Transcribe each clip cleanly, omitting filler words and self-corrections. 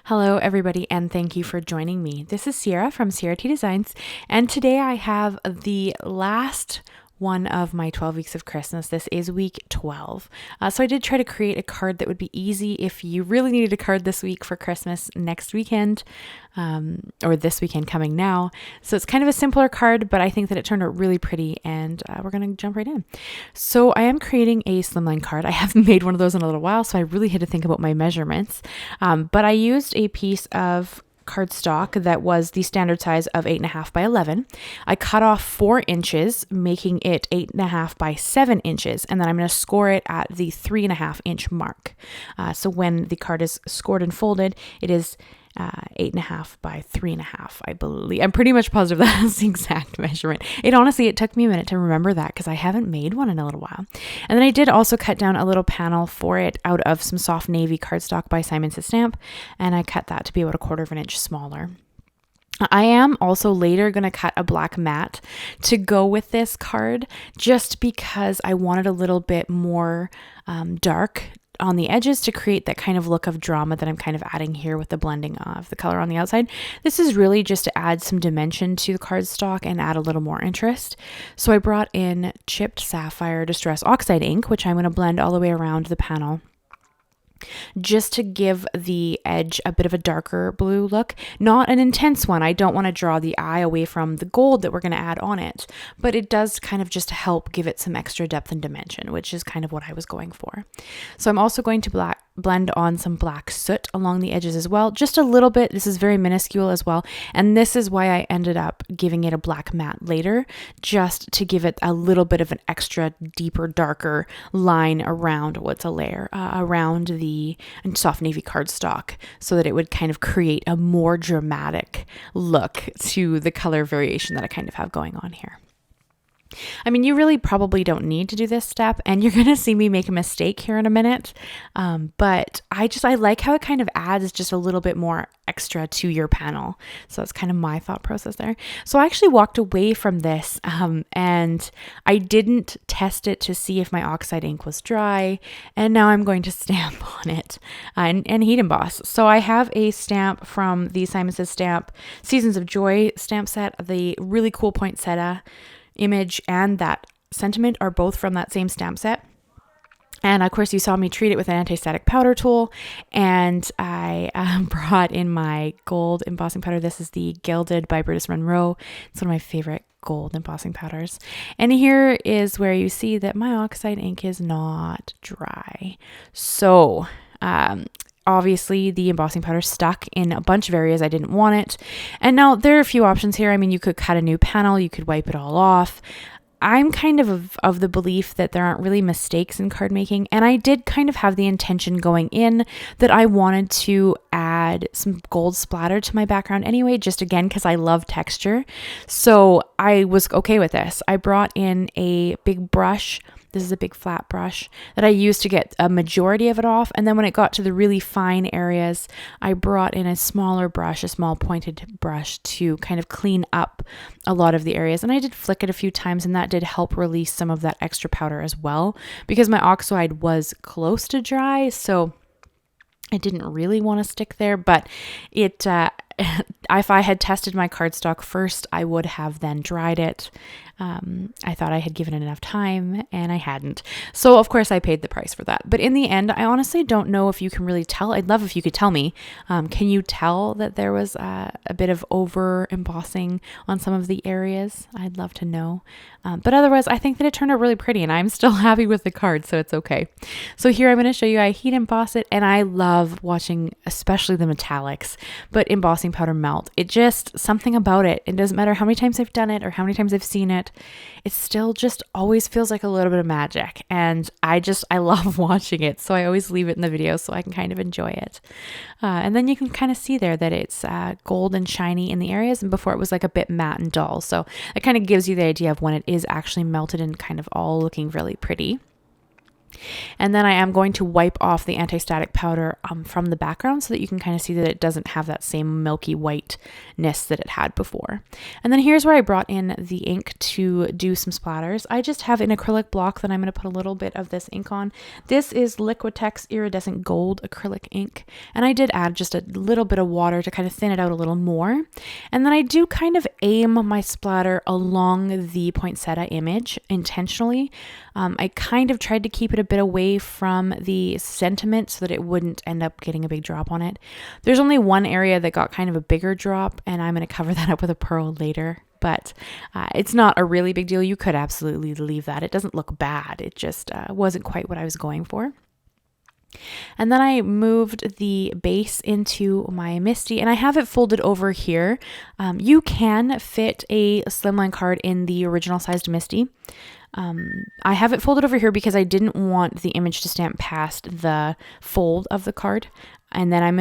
Hello, everybody, and thank you for joining me. This is Ciara from Ciara T Designs, and today I have the last one of my 12 weeks of Christmas. This is week 12. So I did try to create a card that would be easy if you really needed a card this week for Christmas next weekend, or this weekend coming now. So it's kind of a simpler card, but I think that it turned out really pretty, and we're going to jump right in. So I am creating a slimline card. I haven't made one of those in a little while, so I really had to think about my measurements. But I used a piece of cardstock that was the standard size of 8.5 by 11. I cut off 4 inches, making it 8.5 by 7 inches, and then I'm going to score it at the 3.5 inch mark. So when the card is scored and folded, it is 8.5 by 3.5, I believe. I'm pretty much positive that's the exact measurement. It took me a minute to remember that because I haven't made one in a little while. And then I did also cut down a little panel for it out of some soft navy cardstock by Simon Says Stamp, and I cut that to be about 1/4 inch smaller. I am also later going to cut a black mat to go with this card just because I wanted a little bit more dark on the edges to create that kind of look of drama that I'm kind of adding here with the blending of the color on the outside. This is really just to add some dimension to the cardstock and add a little more interest. So I brought in chipped Sapphire Distress Oxide ink, which I'm going to blend all the way around the panel, just to give the edge a bit of a darker blue look. Not an intense one. I don't want to draw the eye away from the gold that we're going to add on it, but it does kind of just help give it some extra depth and dimension, which is kind of what I was going for. So I'm also going to blend on some black soot along the edges as well, just a little bit. This is very minuscule as well, and this is why I ended up giving it a black matte later, just to give it a little bit of an extra deeper, darker line around what's a layer, around the soft navy cardstock, so that it would kind of create a more dramatic look to the color variation that I kind of have going on here. I mean, you really probably don't need to do this step, and you're going to see me make a mistake here in a minute. But I like how it kind of adds just a little bit more extra to your panel. So it's kind of my thought process there. So I actually walked away from this, and I didn't test it to see if my Oxide ink was dry. And now I'm going to stamp on it and heat emboss. So I have a stamp from the Simon Says Stamp Seasons of Joy stamp set. The really cool poinsettia image and that sentiment are both from that same stamp set. And of course, you saw me treat it with an anti-static powder tool, and I brought in my gold embossing powder. This is the Gilded by Brutus Monroe. It's one of my favorite gold embossing powders. And here is where you see that my Oxide ink is not dry. So obviously, the embossing powder stuck in a bunch of areas I didn't want it. And now there are a few options here. I mean, you could cut a new panel, you could wipe it all off. I'm kind of the belief that there aren't really mistakes in card making. And I did kind of have the intention going in that I wanted to add some gold splatter to my background anyway, just again, because I love texture. So I was okay with this. I brought in a big brush. This is a big flat brush that I used to get a majority of it off. And then when it got to the really fine areas, I brought in a smaller brush, a small pointed brush, to kind of clean up a lot of the areas. And I did flick it a few times, and that did help release some of that extra powder as well, because my Oxide was close to dry. So I didn't really want to stick there, but it, if I had tested my cardstock first, I would have then dried it. I thought I had given it enough time, and I hadn't. So of course I paid the price for that. But in the end, I honestly don't know if you can really tell. I'd love if you could tell me. Can you tell that there was a bit of over embossing on some of the areas? I'd love to know. But otherwise, I think that it turned out really pretty, and I'm still happy with the card, so it's okay. So here I'm going to show you I heat emboss it, and I love watching, especially the metallics, but embossing powder melt. It just, something about it. It doesn't matter how many times I've done it or how many times I've seen it. It still just always feels like a little bit of magic, and I love watching it. So I always leave it in the video so I can kind of enjoy it. And then you can kind of see there that it's gold and shiny in the areas, and before it was like a bit matte and dull. So it kind of gives you the idea of when it is actually melted and kind of all looking really pretty. And then I am going to wipe off the anti-static powder from the background so that you can kind of see that it doesn't have that same milky whiteness that it had before. And then here's where I brought in the ink to do some splatters. I just have an acrylic block that I'm going to put a little bit of this ink on. This is Liquitex Iridescent Gold acrylic ink. And I did add just a little bit of water to kind of thin it out a little more. And then I do kind of aim my splatter along the poinsettia image intentionally. I kind of tried to keep it a bit away from the sentiment so that it wouldn't end up getting a big drop on it. There's only one area that got kind of a bigger drop, and I'm going to cover that up with a pearl later. But it's not a really big deal. You could absolutely leave that. It doesn't look bad. It just wasn't quite what I was going for. And then I moved the base into my Misti, and I have it folded over here. You can fit a Slimline card in the original sized Misti. I have it folded over here because I didn't want the image to stamp past the fold of the card. And then I'm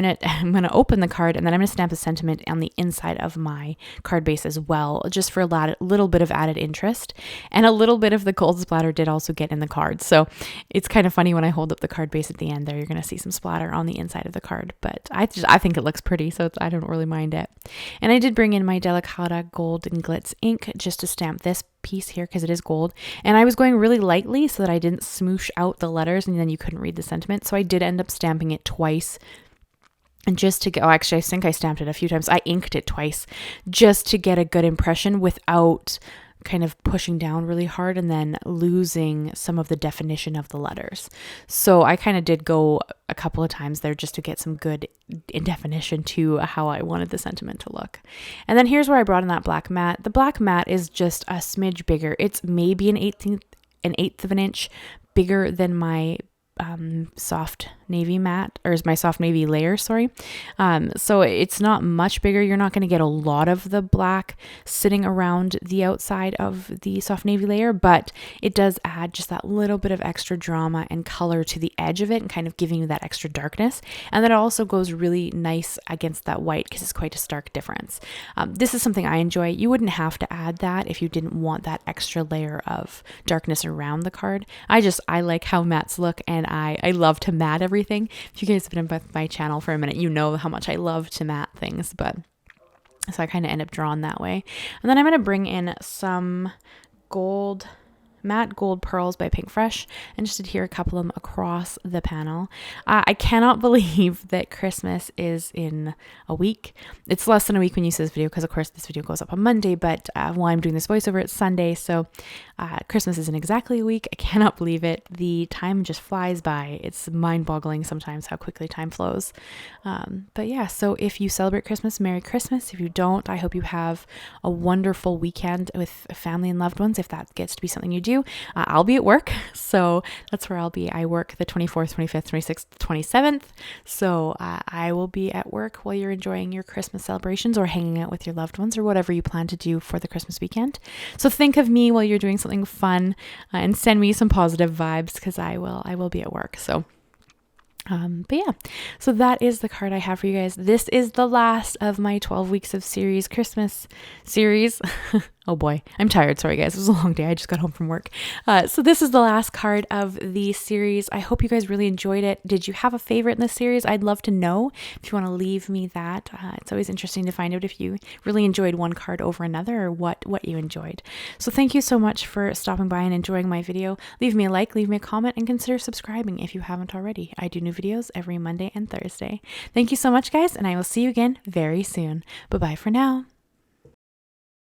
gonna open the card, and then I'm gonna stamp a sentiment on the inside of my card base as well, just for a little bit of added interest. And a little bit of the gold splatter did also get in the card, so it's kind of funny when I hold up the card base at the end there. You're gonna see some splatter on the inside of the card, but I think it looks pretty, so I don't really mind it. And I did bring in my Delicata Gold and Glitz ink just to stamp this piece here because it is gold, and I was going really lightly so that I didn't smoosh out the letters and then you couldn't read the sentiment, so I did end up stamping it twice. And just to get, actually I think I stamped it a few times. I inked it twice just to get a good impression without kind of pushing down really hard and then losing some of the definition of the letters. So I kind of did go a couple of times there just to get some good definition to how I wanted the sentiment to look. And then here's where I brought in that black matte. The black matte is just a smidge bigger. It's maybe an eighth of an inch bigger than my soft navy matte, or is my soft navy layer, sorry. So it's not much bigger. You're not going to get a lot of the black sitting around the outside of the soft navy layer, but it does add just that little bit of extra drama and color to the edge of it and kind of giving you that extra darkness. And then it also goes really nice against that white because it's quite a stark difference. This is something I enjoy. You wouldn't have to add that if you didn't want that extra layer of darkness around the card. I like how mattes look, and I love to matte everything. If you guys have been with my channel for a minute, you know how much I love to matte things, but so I kind of end up drawn that way. And then I'm going to bring in some matte gold pearls by Pink Fresh and just adhere a couple of them across the panel. I cannot believe that Christmas is in a week. It's less than a week when you see this video because of course this video goes up on Monday, but while I'm doing this voiceover it's Sunday, so Christmas isn't exactly a week. I cannot believe it. The time just flies by. It's mind-boggling sometimes how quickly time flows. But yeah, so if you celebrate Christmas, Merry Christmas. If you don't, I hope you have a wonderful weekend with family and loved ones if that gets to be something you do. I'll be at work, so that's where I'll be. I work the 24th, 25th, 26th, 27th, so I will be at work while you're enjoying your Christmas celebrations or hanging out with your loved ones or whatever you plan to do for the Christmas weekend. So think of me while you're doing something fun and send me some positive vibes because I will be at work. So but yeah, so that is the card I have for you guys. This is the last of my 12 weeks of Christmas series. Oh boy, I'm tired. Sorry guys, it was a long day. I just got home from work. So this is the last card of the series. I hope you guys really enjoyed it. Did you have a favorite in this series? I'd love to know if you want to leave me that. It's always interesting to find out if you really enjoyed one card over another or what you enjoyed. So thank you so much for stopping by and enjoying my video. Leave me a like, leave me a comment, and consider subscribing if you haven't already. I do new videos every Monday and Thursday. Thank you so much guys, and I will see you again very soon. Bye-bye for now.